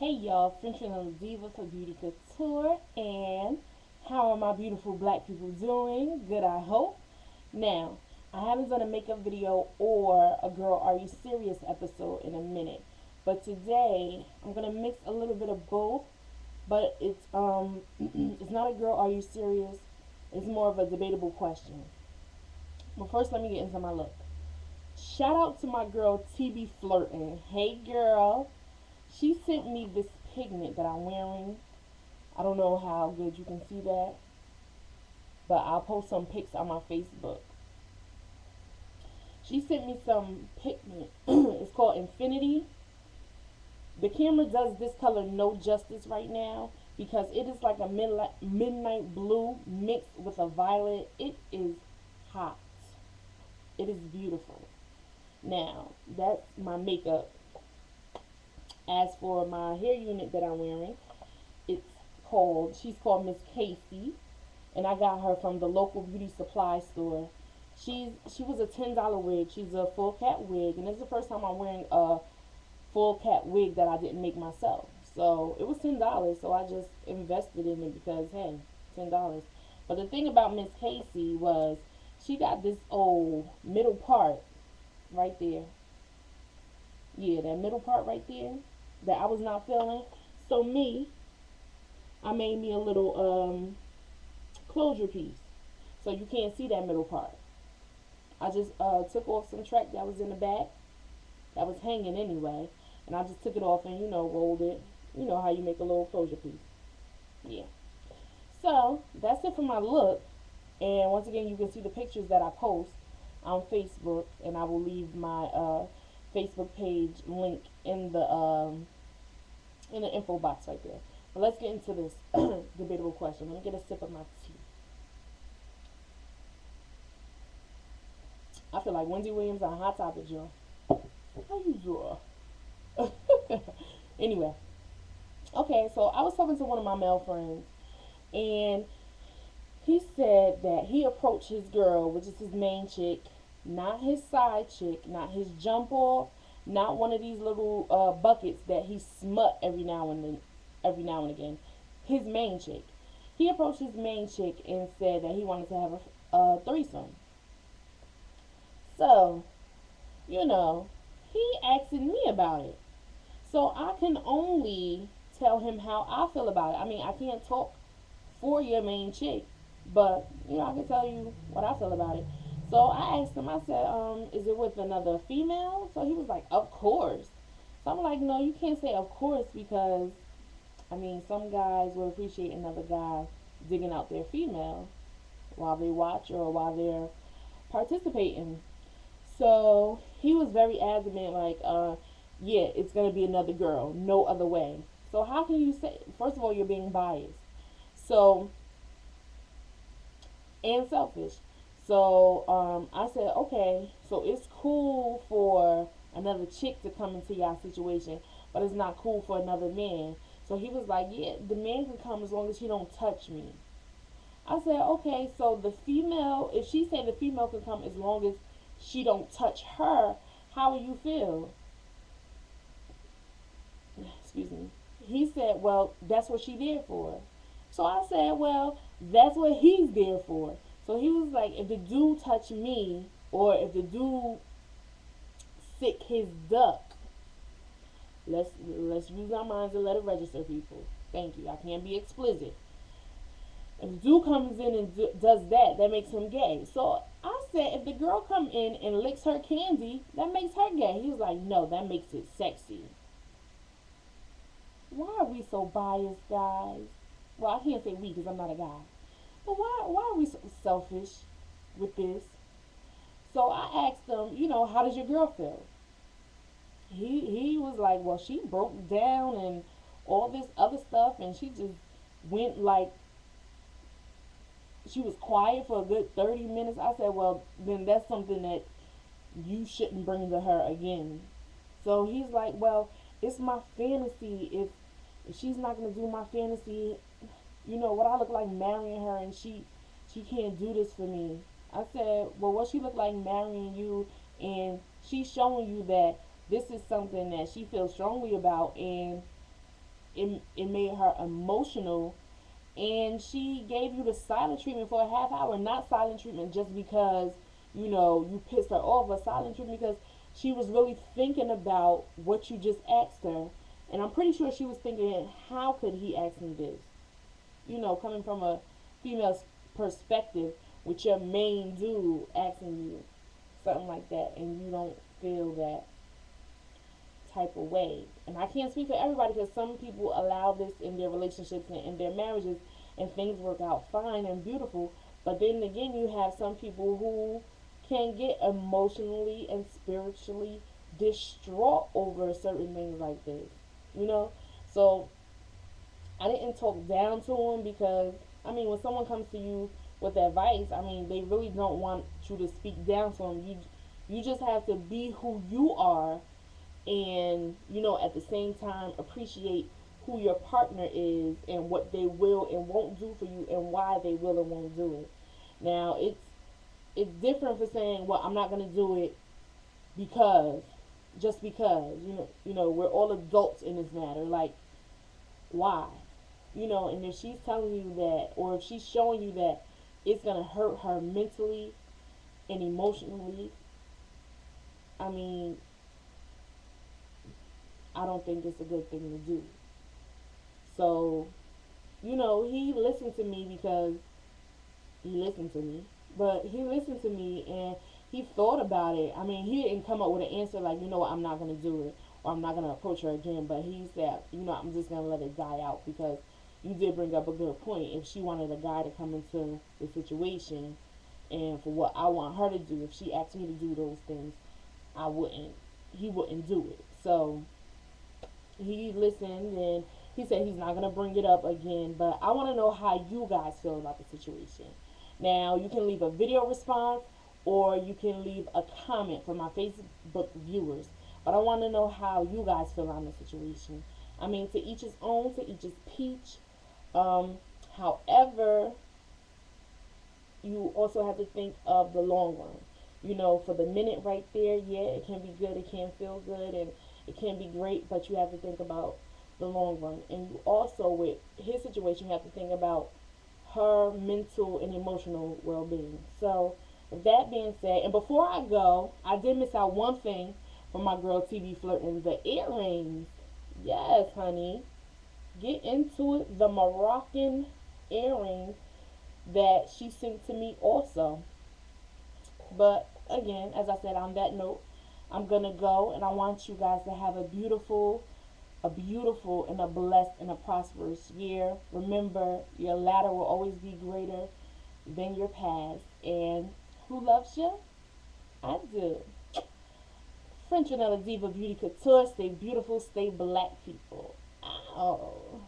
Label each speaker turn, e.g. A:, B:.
A: Hey y'all, frvanilladiva for Beauty Couture, and how are my beautiful black people doing? Good, I hope. Now, I haven't done a makeup video or a girl are you serious episode in a minute, but today I'm gonna mix a little bit of both. But it's it's not a girl are you serious. It's more of a debatable question. But first, let me get into my look. Shout out to my girl TB Flirtin. Hey girl, she sent me this pigment that I'm wearing. I don't know how good you can see that, but I'll post some pics on my Facebook. She sent me some pigment. It's called Infinity. The camera does this color no justice right now because it is like a midnight blue mixed with a violet. It is hot. It is beautiful. Now, that's my makeup. As for my hair unit that I'm wearing, she's called Miss Casey, and I got her from the local beauty supply store. She was a $10 wig. She's a full cat wig, and this is the first time I'm wearing a full cat wig that I didn't make myself. So it was $10, so I just invested in it because hey, $10. But the thing about Miss Casey was she got this old middle part right there. Yeah, that middle part right there that I was not feeling. So I made me a little closure piece. So you can't see that middle part. I just took off some track that was in the back that was hanging anyway, and I just took it off and rolled it. You know how you make a little closure piece. Yeah. So that's it for my look. And once again, you can see the pictures that I post on Facebook, and I will leave my Facebook page link in the info box right there. But let's get into this debatable question. Let me get a sip of my tea. I feel like Wendy Williams on Hot Topic, y'all. How you doing? Anyway, okay, so I was talking to one of my male friends, and he said that he approached his girl, which is his main chick, not his side chick, not his jump off, not one of these little buckets that he smut every now and again. His main chick. He approached his main chick and said that he wanted to have a threesome. So, he asked me about it. So I can only tell him how I feel about it. I mean, I can't talk for your main chick, but I can tell you what I feel about it. So I asked him, I said, is it with another female? So he was like, of course. So I'm like, no, you can't say of course because, I mean, some guys will appreciate another guy digging out their female while they watch or while they're participating. So he was very adamant, like, yeah, it's going to be another girl, no other way. So how can you say, first of all, you're being biased. So, and selfish. So I said, okay, so it's cool for another chick to come into your situation, but it's not cool for another man. So he was like, yeah, the man can come as long as he don't touch me. I said, okay, so the female, if she said the female can come as long as she don't touch her, how will you feel? Excuse me. He said, well, that's what she there for. So I said, well, that's what he's there for. So he was like, if the dude touch me, or if the dude sick his duck, let's use our minds and let it register, people. Thank you. I can't be explicit. If the dude comes in and does that, that makes him gay. So I said, if the girl come in and licks her candy, that makes her gay. He was like, no, that makes it sexy. Why are we so biased, guys? Well, I can't say we because I'm not a guy. But why are we so selfish with this? So I asked him, how does your girl feel? He was like, well, she broke down and all this other stuff, and she just went like she was quiet for a good 30 minutes. I said, well, then that's something that you shouldn't bring to her again. So he's like, well, it's my fantasy. If she's not gonna do my fantasy, what I look like marrying her, and she can't do this for me. I said, well, what she look like marrying you, and she's showing you that this is something that she feels strongly about, and it made her emotional, and she gave you the silent treatment for a half hour. Not silent treatment just because you pissed her off, but silent treatment because she was really thinking about what you just asked her. And I'm pretty sure she was thinking, how could he ask me this? Coming from a female's perspective, with your main dude asking you something like that, and you don't feel that type of way. And I can't speak for everybody, because some people allow this in their relationships and in their marriages, and things work out fine and beautiful. But then again, you have some people who can get emotionally and spiritually distraught over certain things like this. You know? So I didn't talk down to him, because I mean, when someone comes to you with advice, I mean, they really don't want you to speak down to them. You just have to be who you are, and at the same time appreciate who your partner is and what they will and won't do for you, and why they will and won't do it. Now, it's different for saying, well, I'm not going to do it because, just because, we're all adults in this matter. Like, why? And if she's telling you that, or if she's showing you that it's going to hurt her mentally and emotionally, I mean, I don't think it's a good thing to do. So, he listened to me because he listened to me. But he listened to me, and he thought about it. I mean, he didn't come up with an answer like, what, I'm not going to do it, or I'm not going to approach her again. But he said, I'm just going to let it die out, because you did bring up a good point. If she wanted a guy to come into the situation, and for what I want her to do, if she asked me to do those things, he wouldn't do it. So he listened, and he said he's not going to bring it up again. But I want to know how you guys feel about the situation. Now, you can leave a video response, or you can leave a comment for my Facebook viewers. But I want to know how you guys feel on the situation. I mean, to each his own, to each his peach. However, you also have to think of the long run. For the minute right there, yeah, it can be good, it can feel good, and it can be great, but you have to think about the long run. And you also, with his situation, you have to think about her mental and emotional well-being. So, with that being said, and before I go, I did miss out one thing from my girl TV Flirting, the earrings. Yes, honey. Get into it. The Moroccan earrings that she sent to me also. But again, as I said, on that note, I'm gonna go, and I want you guys to have a beautiful, and a blessed, and a prosperous year. Remember, your ladder will always be greater than your past. And who loves you? I do. French Vanilla Diva Beauty Couture. Stay beautiful, stay black, people. Ow.